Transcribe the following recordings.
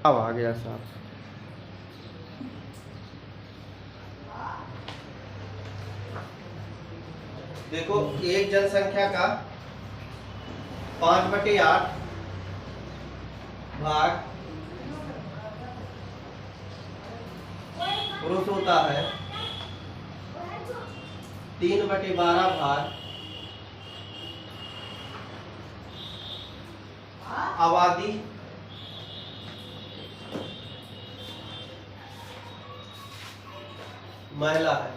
अब आ गया साहब। देखो एक जनसंख्या का 5/8 भाग पुरुष होता है, 3/12 भाग आबादी महिला है,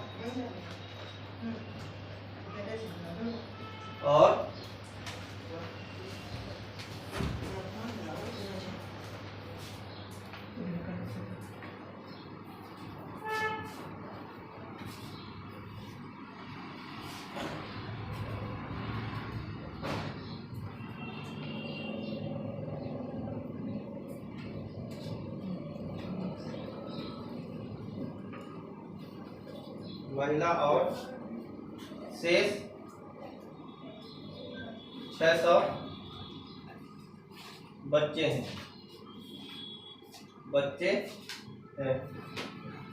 और महिला और शेष 600 बच्चे हैं, बच्चे हैं।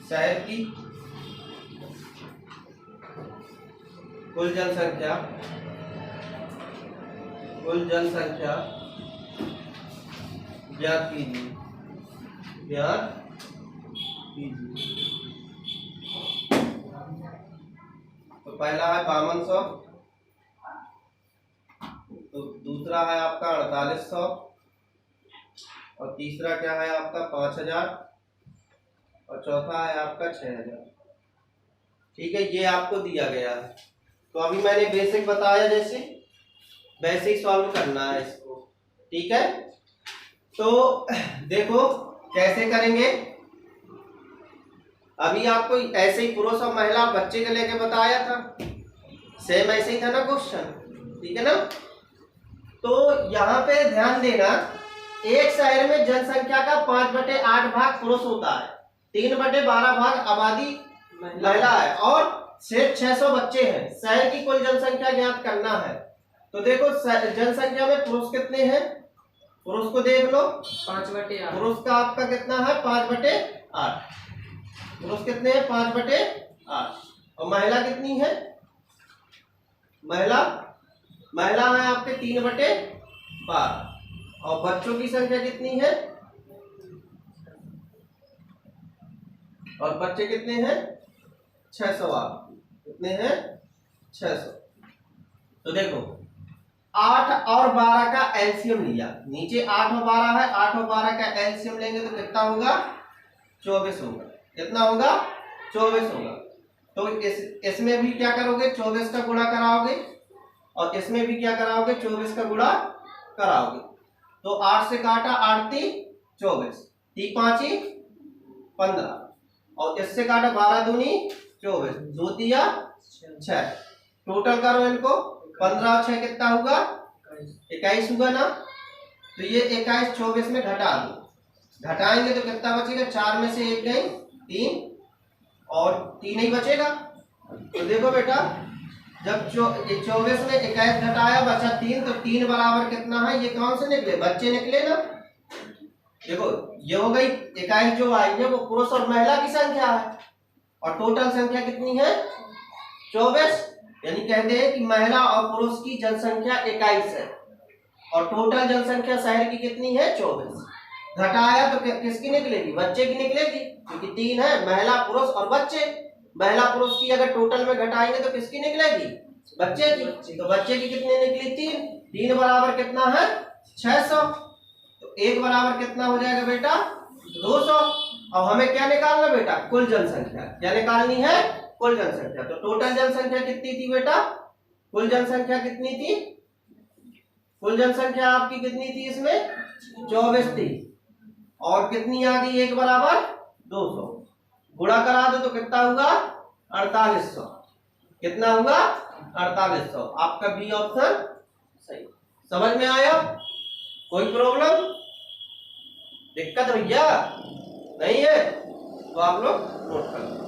शहर की कुल जनसंख्या ज्ञात कीजिए, तो पहला है 5200, तो दूसरा है आपका 4800, और तीसरा क्या है आपका 5000, और चौथा है आपका 6000। ठीक है, ये आपको दिया गया है। तो अभी मैंने बेसिक बताया, जैसे बेसिक सॉल्व करना है इसको। ठीक है, तो देखो कैसे करेंगे। अभी आपको ऐसे ही पुरुष और महिला बच्चे को लेके बताया था, सेम ऐसे ही था ना क्वेश्चन। ठीक है ना, तो यहाँ पे ध्यान देना, एक शहर में जनसंख्या का 5/8 भाग पुरुष होता है, 3/12 भाग आबादी महिला है, और सिर्फ 600 बच्चे हैं। शहर की कुल जनसंख्या ज्ञात करना है। तो देखो जनसंख्या में पुरुष कितने हैं, पुरुष को देख लो, 5/8। पुरुष का आपका कितना है 5/8, पुरुष कितने हैं 5/8, और महिला कितनी है, महिला है आपके 3/12, और बच्चों की संख्या कितनी है, और बच्चे कितने हैं 600, आप कितने हैं 600। तो देखो 8 और 12 का एलसीएम लिया, नीचे 8 और 12 है, 8 और 12 का एलसीएम लेंगे तो कितना होगा 24 होगा। कितना होगा 24 होगा। तो इसमें भी क्या करोगे 24 का गुणा कराओगे, और इसमें भी क्या कराओगे 24 का गुणा कराओगे। तो 8 से काटा 8 × 3 = 24, 3 × 5 = 15, और इससे काटा 12 × 2 = 24, 2 × 3 = 6। टोटल करो इनको, 15 और 6 कितना होगा 21 होगा ना। तो ये 21 24 में घटा दो, घटाएंगे तो कितना बचेगा, 4 में से 1 गई 3, और 3 ही बचेगा। तो देखो बेटा, जब 24 में 21 घटाया बचा 3, तो 3 बराबर कितना है, ये कौन से निकले, बच्चे निकले ना। देखो ये हो गई 21 जो आई है वो पुरुष और महिला की संख्या है, और टोटल संख्या कितनी है 24। यानी कहते हैं कि महिला और पुरुष की जनसंख्या 21 है, और टोटल जनसंख्या शहर की कितनी है 24। घटाया तो किसकी निकलेगी, बच्चे की निकलेगी, क्योंकि 3 है, महिला पुरुष और बच्चे। महिला पुरुष की अगर टोटल में घटाएंगे तो किसकी निकलेगी, बच्चे की। तो बच्चे की कितनी निकली 3, 3 बराबर कितना है 600। तो 1 बराबर कितना हो जाएगा बेटा 200। अब हमें क्या निकालना बेटा, कुल जनसंख्या। क्या निकालनी है, कुल जनसंख्या। तो टोटल जनसंख्या कितनी थी बेटा, कुल जनसंख्या कितनी थी, कुल जनसंख्या आपकी कितनी थी इसमें 24 थी, और कितनी आ गई 1 बराबर 200। गुणा करा दो तो कितना होगा 4800। कितना होगा 4800। आपका बी ऑप्शन सही। समझ में आया, कोई प्रॉब्लम दिक्कत भैया नहीं है तो आप लोग नोट कर लो।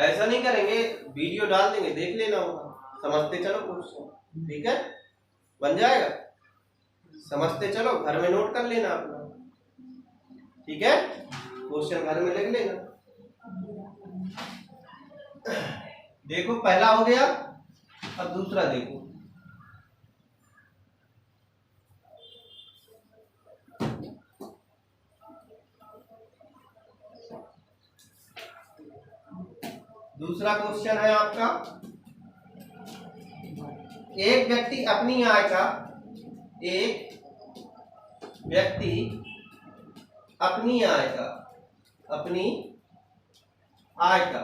ऐसा नहीं करेंगे, वीडियो डाल देंगे, देख लेना होगा, समझते चलो क्वेश्चन। ठीक है, बन जाएगा, समझते चलो, घर में नोट कर लेना अपना। ठीक है, क्वेश्चन घर में लिख लेना। देखो पहला हो गया, अब दूसरा देखो। दूसरा क्वेश्चन है आपका, एक व्यक्ति अपनी आय का, एक व्यक्ति अपनी आय का, अपनी आय का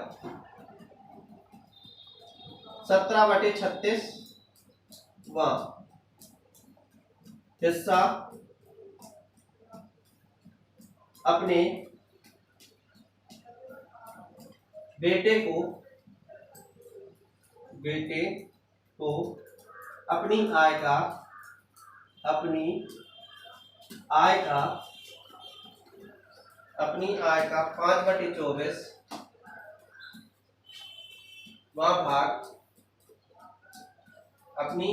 17/36 हिस्सा अपने बेटे को अपनी आय का 5/24 भाग अपनी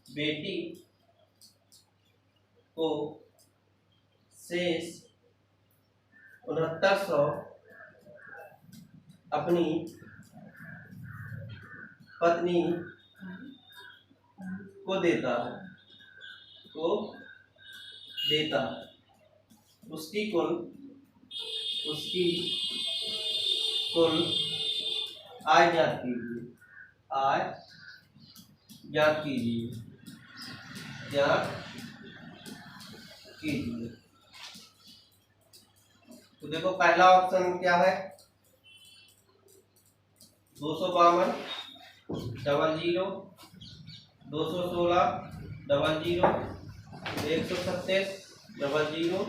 बेटी को शेष 6900 अपनी पत्नी को देता है, उसकी कुल आय ज्ञात कीजिए। तो देखो पहला ऑप्शन क्या है, 252 00 216 00 127 00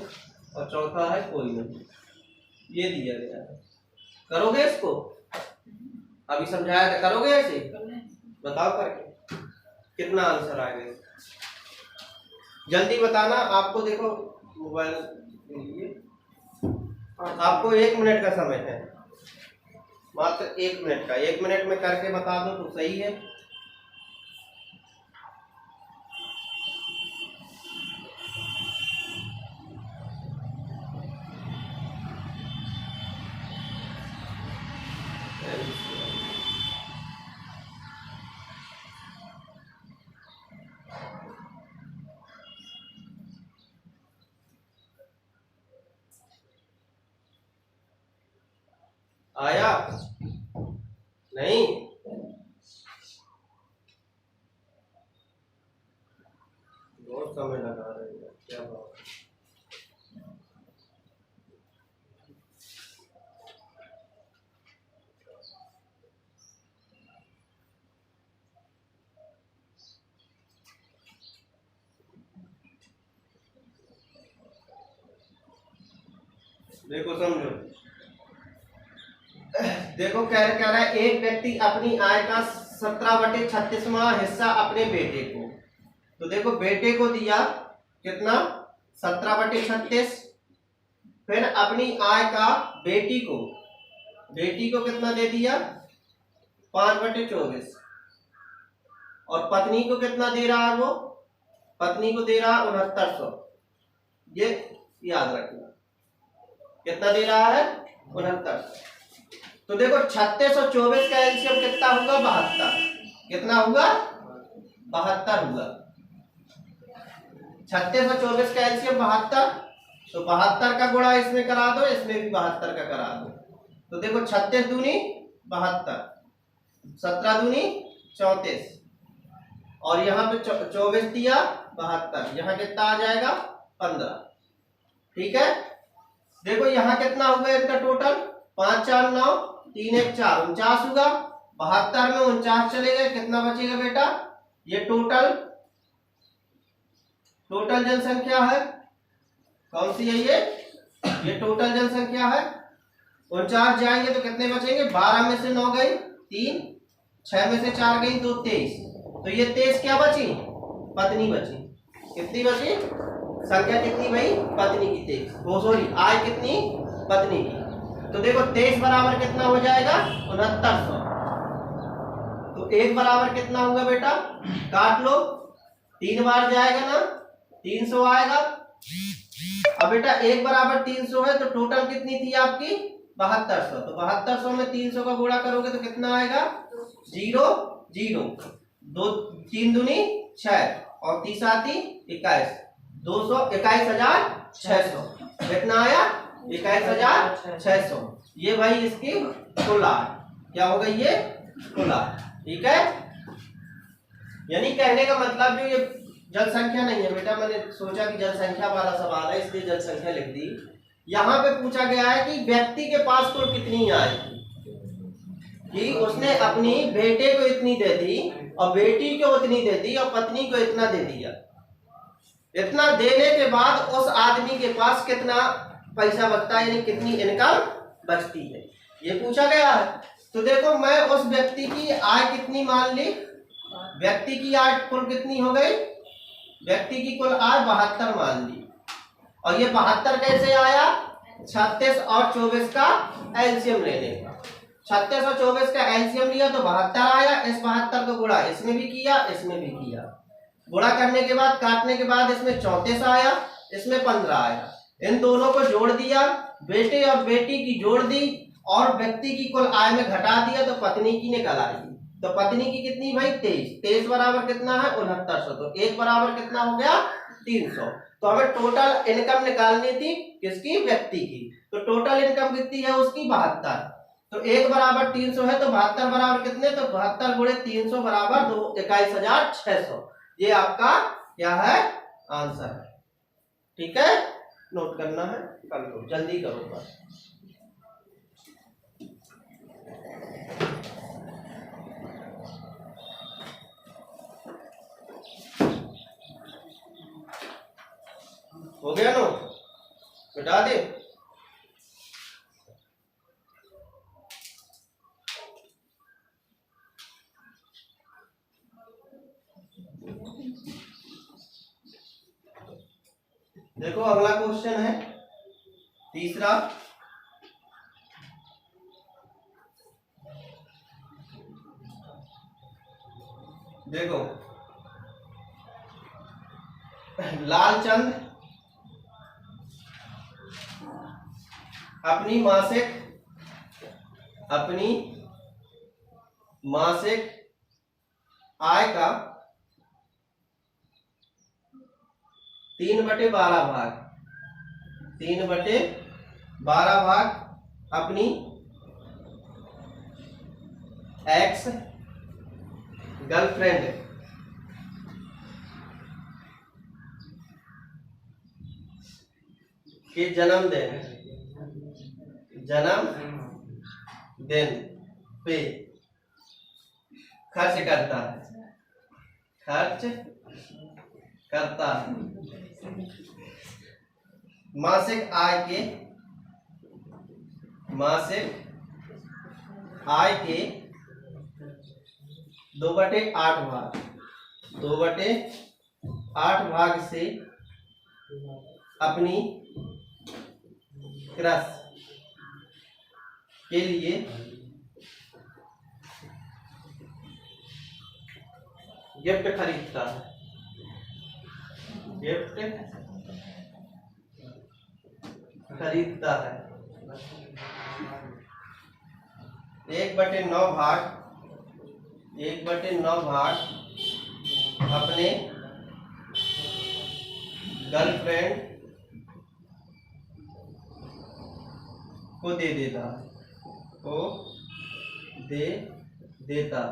और चौथा है कोई नहीं, ये दिया गया है। करोगे इसको, अभी समझाया था, करोगे ऐसे, बताओ करके कितना आंसर आएगा, जल्दी बताना। आपको देखो मोबाइल आपको 1 मिनट का समय है, मात्र 1 मिनट का, 1 मिनट में करके बता दो तो सही है। आया नहीं, बहुत समय लगा रहे हैं, क्या बात। देखो समझो, देखो कह रहा है एक व्यक्ति अपनी आय का 17/36 हिस्सा अपने बेटे को, तो देखो बेटे को दिया कितना 17/36, फिर अपनी आय का बेटी को कितना दे दिया 5/24, और पत्नी को कितना दे रहा है, वो पत्नी को दे रहा है 6900। ये याद रखना, कितना दे रहा है 6900। तो देखो 36 और 24 का एलसीएम कितना होगा 72, कितना होगा 72 होगा। 36 और 24 का एलसीएम 72, तो 72 का गुणा इसमें करा दो, इसमें भी 72 का करा दो। तो देखो 36 दूनी 72, 17 दूनी 34, और यहाँ पे 24 दिया 72, यहाँ कितना आ जाएगा 15। ठीक है, देखो यहाँ कितना हुआ इसका टोटल, 5 4 9 3 1 4 49 होगा। 72 में 49 चले गए, कितना बचेगा बेटा, ये टोटल जनसंख्या है, कौन सी है ये टोटल जनसंख्या है। 49 जाएंगे तो कितने बचेंगे, 12 में से 9 गई 3, 6 में से 4 गई तो 23, तो ये 23 क्या बची, पत्नी बची। कितनी बची संख्या, कितनी भाई, पत्नी की 23, वो सॉरी आय कितनी, पत्नी की। तो देखो 23 बराबर कितना हो जाएगा 6900। तो 1 बराबर कितना होगा बेटा, काट लो, 3 बार जाएगा ना 300 आएगा। अब बेटा 1 बराबर 300 है तो टोटल कितनी थी आपकी 7200। तो 7200 में 300 का गुणा करोगे तो कितना आएगा 0 0, 2 3 दूनी 6 और 30 आती 21, 21,600 कितना आया 21,600। ये भाई इसकी कुल आय क्या हो गई, ये कुल आय। ठीक है, यानी कहने का मतलब जो ये जनसंख्या नहीं है बेटा, मैंने सोचा कि जनसंख्या वाला सवाल है इसलिए जनसंख्या लिख दी। यहाँ पे पूछा गया है कि व्यक्ति के पास कुल कितनी आय थी, कि उसने अपनी बेटे को इतनी दे दी और बेटी को उतनी दे दी और पत्नी को इतना दे दिया। इतना देने के बाद उस आदमी के पास कितना पैसा बचता है, यानी कितनी इनकम बचती है, ये पूछा गया है। तो देखो मैं उस व्यक्ति की आय कितनी मान ली, व्यक्ति की आय कुल कितनी हो गई, व्यक्ति की कुल आय 72 मान ली। और ये 72 कैसे आया, 36 और 24 का एलसीएम लेने का। 36 और 24 का एलसीएम लिया तो 72 आया। इस 72 को गुणा इसमें भी किया, इसमें भी किया, गुणा करने के बाद काटने के बाद इसमें 34 आया, इसमें 15 आया। इन दोनों को जोड़ दिया, बेटे और बेटी की जोड़ दी और व्यक्ति की कुल आय में घटा दिया तो पत्नी की निकल आई। तो पत्नी की कितनी भाई 23, 23 बराबर कितना है 6900। तो 1 बराबर कितना हो गया 300। तो हमें टोटल इनकम निकालनी थी किसकी, व्यक्ति की। तो टोटल इनकम कितनी है उसकी 72। तो 1 बराबर 300 है तो 72 बराबर कितने, तो 72 गुणे 300 बराबर 21,600। ये आपका क्या है आंसर है। ठीक है, नोट करना है, कर लो जल्दी करो बस। हो गया नो, बता दे। देखो अगला क्वेश्चन है तीसरा। देखो लालचंद अपनी मासिक आय का 3/12 भाग, 3/12 भाग अपनी एक्स गर्लफ्रेंड के जन्मदिन पे खर्च करता है। मासिक आय के 2/8 भाग, 2/8 भाग से अपनी क्रश के लिए गिफ्ट खरीदता है, 1/9 भाग अपने गर्लफ्रेंड को दे देता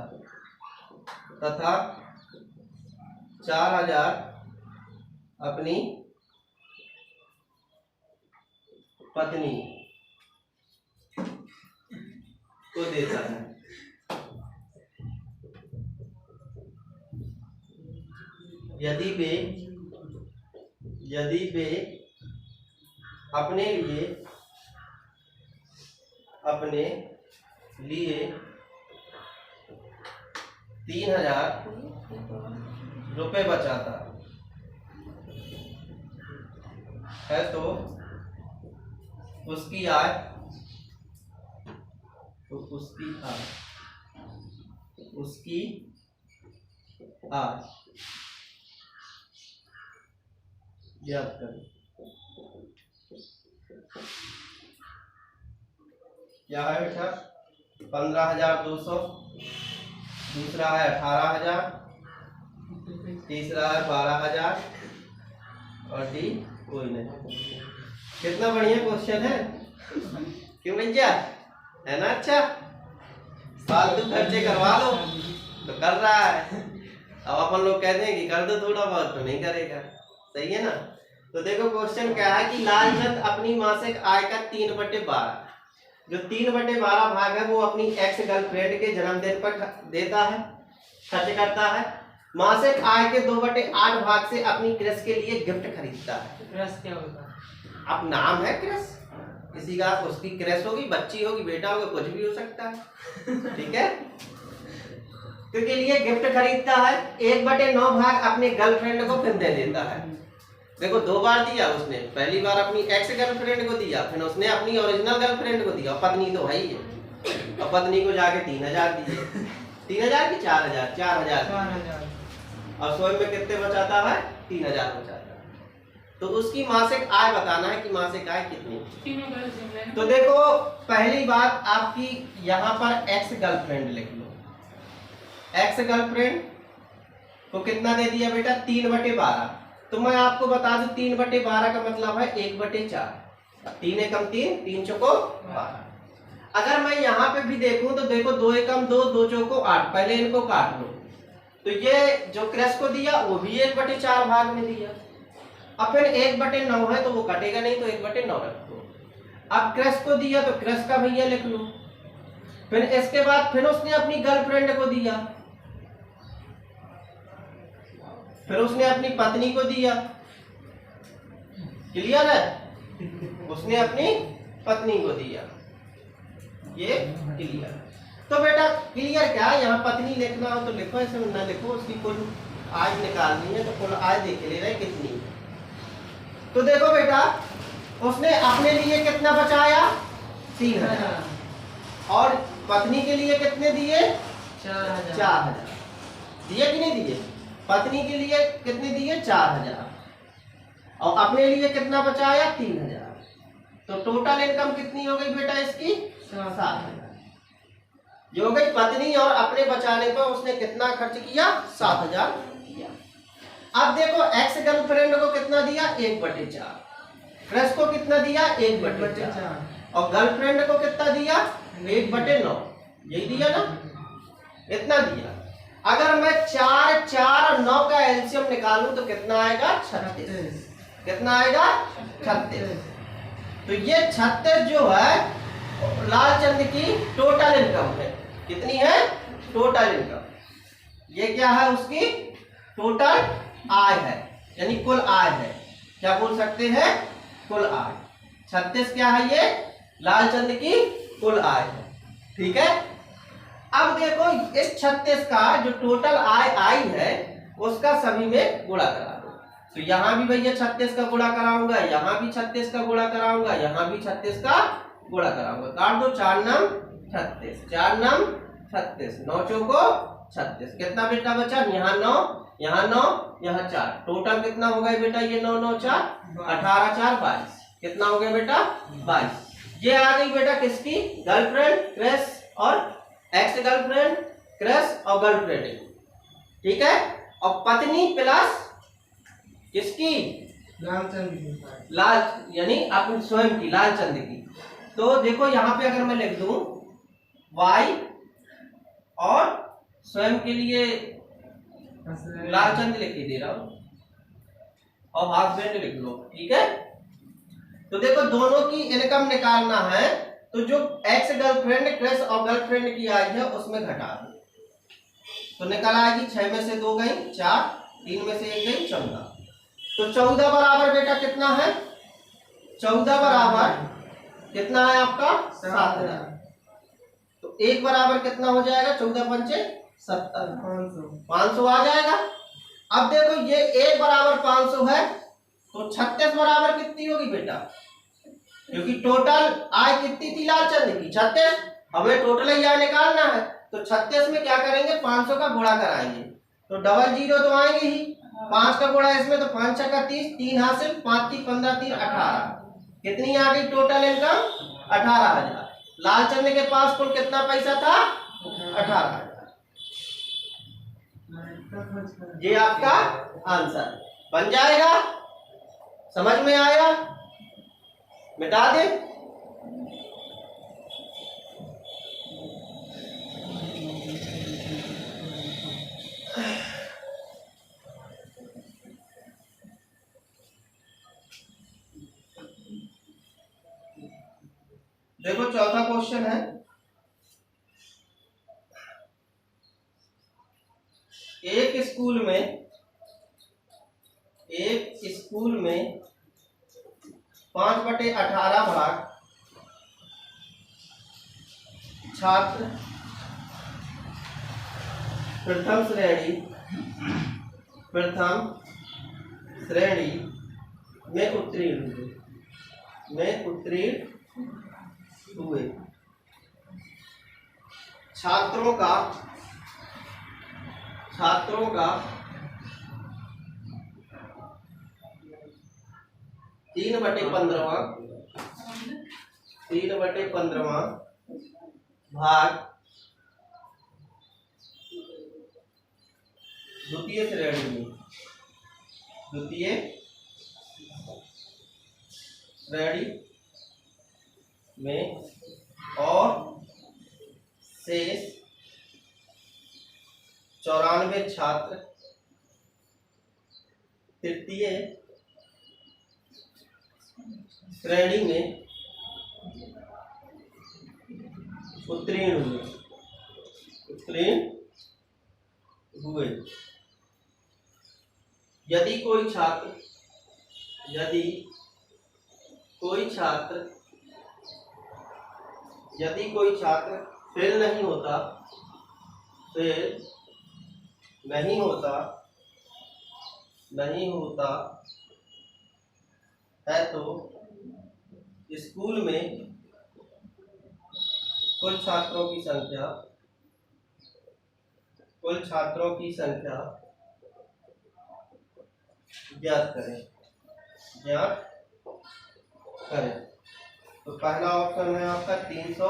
तथा 4,000 अपनी पत्नी को देता है। यदि वे अपने लिए 3,000 रुपए बचाता है तो उसकी आय तो उसकी आय, उसकी आय ज्ञात करें। क्या है बेटा? 15,200, दूसरा है 18,000, तीसरा है 12,000 और डी कोई नहीं। कितना बढ़िया क्वेश्चन है, क्यों भैया? है ना? अच्छा, फालतू खर्चे करवा लो तो कर रहा है। अब अपन लोग कहते हैं कि कर दो थोड़ा बहुत, तो नहीं करेगा। सही है ना? तो देखो क्वेश्चन क्या है कि लालचंद अपनी मासिक आय का 3/12, जो 3/12 भाग है वो अपनी एक्स गर्लफ्रेंड के जन्मदिन पर देता है, खर्च करता है। मासिक आय के 2/8 भाग से अपनी क्रश के लिए गिफ्ट खरीदता है। क्रश क्या होता है? अब नाम है क्रश, किसी का, उसकी क्रश होगी, बच्ची होगी, बेटा होगा, कुछ भी हो सकता है। ठीक है? तो के लिए गिफ्ट खरीदता है। 1/9 भाग अपने गर्लफ्रेंड को फिर दे देता है। देखो 2 बार दिया उसने, पहली बार अपनी एक्स गर्लफ्रेंड को दिया, फिर उसने अपनी ओरिजिनल गर्लफ्रेंड को दिया, पत्नी तो भाई है, और पत्नी को जाके 3,000 दिए। 3,000 की 4,000, 4,000 और स्वयं में कितने बचाता है? 3,000 बचाता है। तो उसकी मासिक आय बताना है कि मासिक आय कितनी। तो देखो पहली बात आपकी यहाँ पर एक्स गर्लफ्रेंड लिख लो। एक्स गर्लफ्रेंड को कितना दे दिया बेटा? 3/12। तो मैं आपको बता दूं 3/12 का मतलब है 1/4। 3 एकम 3, 3 चौको 12। अगर मैं यहाँ पे भी देखूं तो देखो 2 एकम 2, 2 चौको 8। पहले इनको काट लो। तो ये जो क्रश को दिया वो भी 1/4 भाग में दिया। अब फिर 1/9 है तो वो कटेगा नहीं, तो 1/9 रख दो। अब क्रश को दिया तो क्रश का भैया लिख लो। फिर इसके बाद फिर उसने अपनी गर्लफ्रेंड को दिया, फिर उसने अपनी पत्नी को दिया। क्लियर है? उसने अपनी पत्नी को दिया। ये क्लियर। तो बेटा क्लियर क्या है? यहाँ पत्नी लिखना हो तो लिखो, ऐसे ना लिखो। उसकी कुल आय निकालनी है तो कुल आय देख ले रहे कितनी। तो देखो बेटा उसने अपने लिए कितना बचाया? 3,000। और पत्नी के लिए कितने दिए? 4,000 दिए कि नहीं दिए? पत्नी के लिए कितने दिए? 4,000। और अपने लिए कितना बचाया? 3,000। तो टोटल इनकम कितनी हो गई बेटा इसकी? 7,000। जो हो गई पत्नी और अपने बचाने पर उसने कितना खर्च किया? 7,000 किया। अब देखो एक्स गर्लफ्रेंड को कितना दिया? 1/4। क्रश को कितना दिया? 1/4। और गर्लफ्रेंड को कितना दिया? 1/9। यही दिया ना? इतना दिया। अगर मैं 4, 4 और 9 का एलसीएम निकालूं तो कितना आएगा? 36। कितना आएगा? 36। तो ये 36 जो है लालचंद की टोटल इनकम है। कितनी है? Total income. ये क्या है? उसकी टोटल आय है, यानी कुल आय है। क्या बोल सकते हैं? कुल आय। 36 क्या है? ये लालचंद की कुल आय है। ठीक है? अब देखो इस 36 का जो टोटल आय आई है उसका सभी में गुणा करा दो। तो यहाँ भी भैया 36 का गुणा कराऊंगा, यहाँ भी 36 का गुणा कराऊंगा, यहाँ भी 36 का गुणा कराऊंगा। काट दो। 4 नम 36, 4 नम 36, 9 चौको 36। कितना बेटा बचा? यहाँ 9, यहाँ 9, यहाँ 4। टोटल कितना हो गया बेटा? ये 9, 9, 4, 18, 4, 22। कितना हो गया बेटा? 22। ये आ गई बेटा किसकी? गर्लफ्रेंड, क्रश और एक्स गर्लफ्रेंड, क्रश और गर्लफ्रेंड। ठीक है? और पत्नी प्लस किसकी? लालचंद की। लाल यानी अपनी स्वयं की, लालचंद की। तो देखो यहाँ पे अगर मैं लिख दूं वाई और स्वयं के लिए लालचंद लिख के दे रहा हूं और हस्बैंड लिख लो। ठीक है? तो देखो दोनों की इनकम निकालना है तो जो एक्स गर्लफ्रेंड, क्रश और गर्लफ्रेंड की आई है उसमें घटा दो। तो निकल आएगी 6 में से 2 गई 4, 3 में से 1 गई 14। तो 14 बराबर बेटा कितना है? 14 बराबर कितना है आपका? 7,000। तो 1 बराबर कितना हो जाएगा? 14 पंचे 70, 500 आ जाएगा। अब देखो ये 1 बराबर 500 है तो 36 बराबर कितनी होगी बेटा? क्योंकि टोटल आय कितनी थी लालचंद की? 36। हमें टोटल यहाँ निकालना है, तो 36 में क्या करेंगे, 500 का गुणा कराएंगे, तो डबल जीरो तो आएंगे ही, 5 का गुणा इसमें, तो 5 छक्का 30, 3 हासिल, 5 3 15, 3 18, कितनी आ गई टोटल इनकम, 18,000। लालचंद के पास कुल कितना पैसा था, 18,000। ये आपका आंसर बन जाएगा। समझ में आया, मिटा दे। देखो चौथा क्वेश्चन है, एक स्कूल में 5/18 भाग छात्र प्रथम श्रेणी में उत्तीर्ण हुए। छात्रों का 3/15 भाग द्वितीय श्रेणी में और शेष 94 छात्र तृतीय श्रेणी में उत्तीर्ण हुए। यदि कोई छात्र फेल नहीं होता है तो स्कूल में कुल छात्रों की संख्या ज्ञात करें। तो पहला ऑप्शन है आपका 300,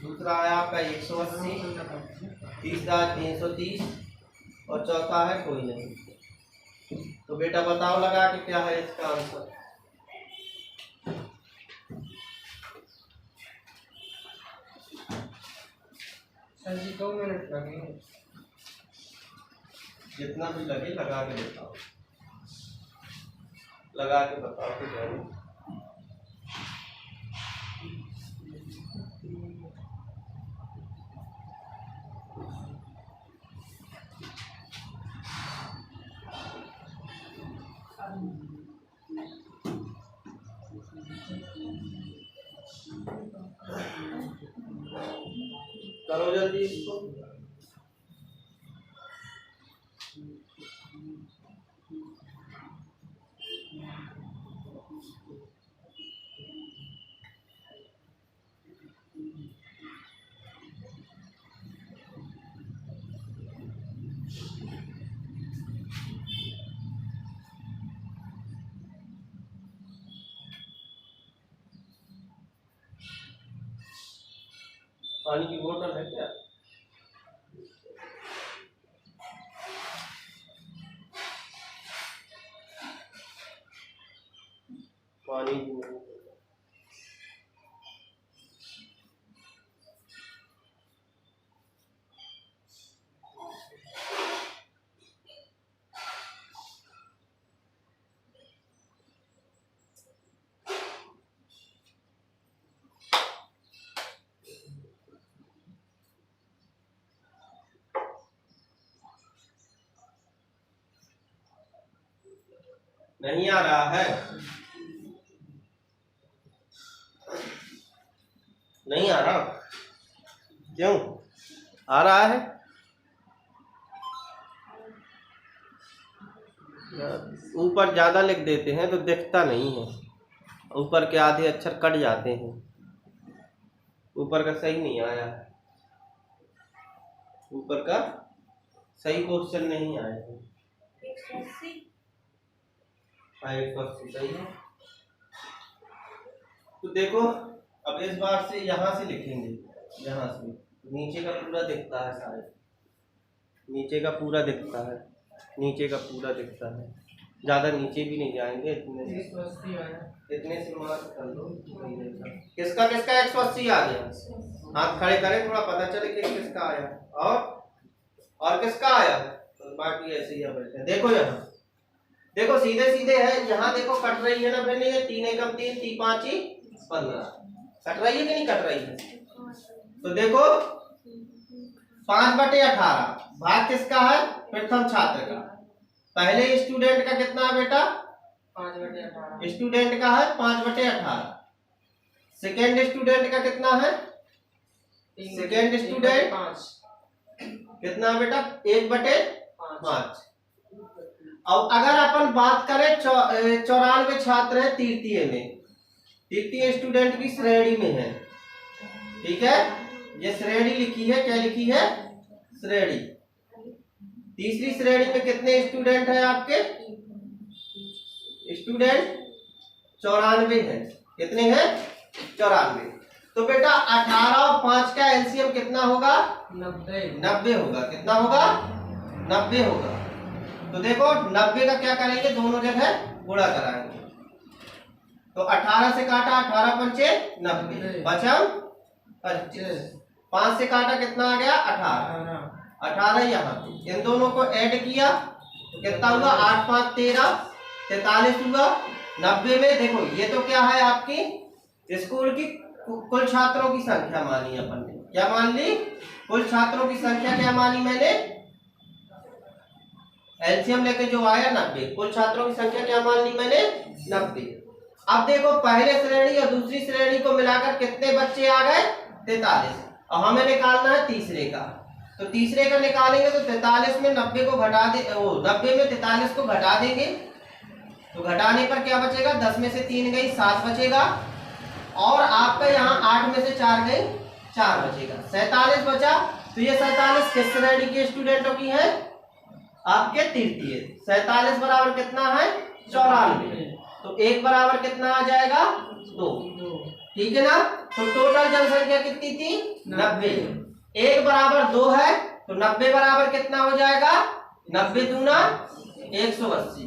दूसरा है आपका 180, तीसरा 330 और चौथा है कोई नहीं। तो बेटा बताओ लगा कि क्या है इसका आंसर। सर जी 2 मिनट लगेंगे। जितना भी लगे लगा के बताओ, लगा के बताओ कि जाने। करो जल्दी इसको। पानी की बोतल है क्या? पानी की बोतल। नहीं आ रहा है, नहीं आ रहा, क्यों आ रहा है? ऊपर ज्यादा लिख देते हैं तो दिखता नहीं है, ऊपर के आधे अक्षर कट जाते हैं। ऊपर का सही नहीं आया, ऊपर का सही क्वेश्चन नहीं आया है। 180 सही है। तो देखो अब इस बार से यहाँ से लिखेंगे, यहाँ से नीचे का पूरा दिखता है, शायद नीचे का पूरा दिखता है, नीचे का पूरा दिखता है, ज्यादा नीचे भी नहीं जाएंगे, इतने से मार्क कर लो। किसका किसका 180 आ गया? हाथ खड़े करें, थोड़ा पता चले कि किसका आया और किसका आया। तो बाकी ऐसे ही बैठे। देखो यहाँ देखो सीधे सीधे है, यहाँ देखो कट रही है ना बहने, ये 3 एकम 3 3 5 15 कट रही है कि नहीं कट रही है? तो देखो 5/18 भाग किसका है? प्रथम छात्र का। पहले स्टूडेंट का कितना है बेटा? 5/18 स्टूडेंट का है 5/18। सेकेंड स्टूडेंट का कितना है? सेकेंड स्टूडेंट 5 कितना है बेटा? 1/5। अब अगर अपन बात करें 94 छात्र हैं तृतीय में, तृतीय स्टूडेंट की श्रेणी में है, ठीक है, ये श्रेणी लिखी है, क्या लिखी है? श्रेणी। तीसरी श्रेणी में कितने स्टूडेंट हैं आपके? स्टूडेंट 94 हैं। कितने हैं? 94। तो बेटा 18 और 5 का एलसीएम कितना होगा? 90 होगा। कितना होगा? 90 होगा। तो देखो 90 का क्या करेंगे, दोनों जगह गुणा कराएंगे। तो 18 से काटा 18 पंचे 90 बचा 25। 5 से काटा कितना आ गया? 18 यहाँ पे इन दोनों को ऐड किया तो कितना हुआ? 8 5 13 43 हुआ। 90 में देखो ये तो क्या है आपकी स्कूल की कुल छात्रों की संख्या मानी अपन ने। क्या मान ली? कुल छात्रों की संख्या क्या मानी मैंने? एलसीएम लेके जो आया 90, कुल छात्रों की संख्या क्या मान ली मैंने? 90। अब देखो पहले श्रेणी और दूसरी श्रेणी को मिलाकर कितने बच्चे आ गए? 43। और हमें निकालना है तीसरे का, तो तीसरे का निकालेंगे तो 43 में 90 को घटा दे, 90 में 43 को घटा देंगे, तो घटाने पर क्या बचेगा? 10 में से 3 गई 7 बचेगा, और आपका यहाँ 8 में से 4 गई 4 बचेगा, 47 बचा। तो ये 47 किस श्रेणी के स्टूडेंटों की है? आपके तृतीय। 47 बराबर कितना है? 94। तो 1 बराबर कितना आ जाएगा? 2। ठीक है ना? तो टोटल जनसंख्या कितनी थी? 90। 1 बराबर 2 है, तो 90 बराबर कितना हो जाएगा? 90 दूना 180।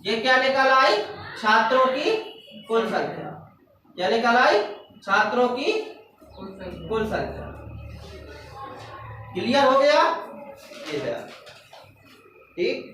ये क्या निकल आई? छात्रों की कुल संख्या। क्या निकल आई? छात्रों की कुल संख्या। क्लियर हो गया? ये गया। ठीक।